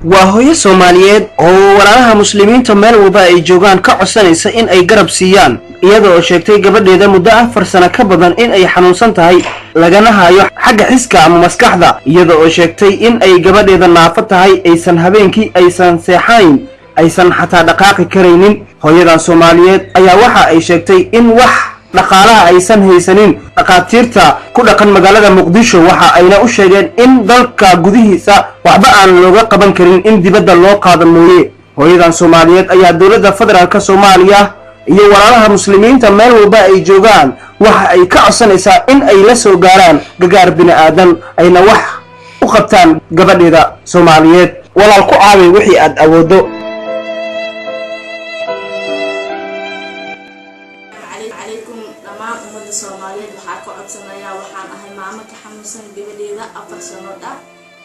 وهي Soomaaliyeed oo walaalaha muslimiinta meel walba ay joogaan ka codsanaysa in ay garab siiyaan iyadoo sheegtay gabadheeda muddo 4 sano ka badan in ay xanuunsan tahay lagana hayo xagga xiska ama maskaxda iyadoo sheegtay in ay gabadheeda naafo tahay aysan habeenkii aysan seexayn aysan xataa dhaqaaqi kareynin hooyadan Soomaaliyeed ayaa waxa ay sheegtay in wax dhaqaalaha aysan haysanin dhaqaatiirta ku dhaqan magaalada Muqdisho waxa ayna u sheegeen in dalka gudihiisa waxba aan looga qaban karin in dibadda loo qaado mooyee hooyadan Soomaaliyeed ayaa dawladda federaalka Soomaaliya iyo walaalaha muslimiinta meel walba ay joogaan waxa ay ka codsanaysaa in ay la soo gaaraan gargaar bini'aadan ayna wax u qabtaan gabadheeda Soomaaliyeed walaal ku caawi wixii aad awoodo Soomaaliyeed waxa ka codsanaya waxaan ahay maamo ka xanuunsan gabadheeda 4 sano ah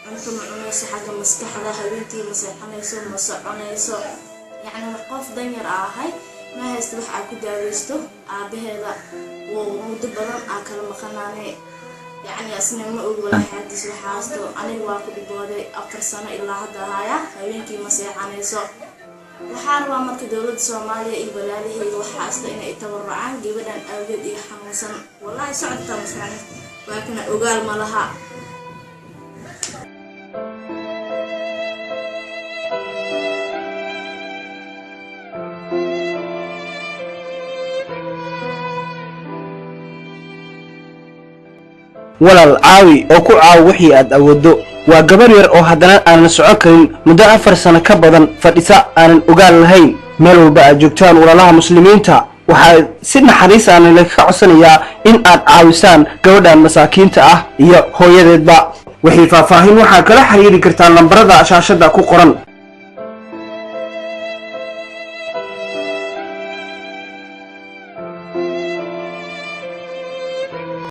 cunto ma cunayso xagga maskaxda habeentii ma seexanayso ma soconayso yani qof danyar ahay ma haysto wax aan ku daaweysto aabaheeda oo muddo badan aan kala maqanaanay yani asna ma og wala xadiis waxaasto aniga waa ku dhibooday 4 sano ilaa hadda haya habeentii ma seexanayso waxaan waa marka dawladda Soomaaliya iyo walaalahayga waxa asta inay tabarrucaan gabadhan awgeed iyo xanuunsan wallahi socodta maskaxda waa kana ogaal ma laha walaal caawi oo ku caaw wixii aad awoodo waa gabar yar oo haddana aan socon karin muddo 4 sano ka badan fadhisa aan ogaal lahayn meel walba ay joogtaan walaalaha muslimiinta waxa si naxariis ah la ka codsanayaa in aad caawisaan gabadhan masaakiinta ah iyo hooyadeedba wixii faahfaahin waxa kala xiriiri kartaa lambarada shaashada ku qoran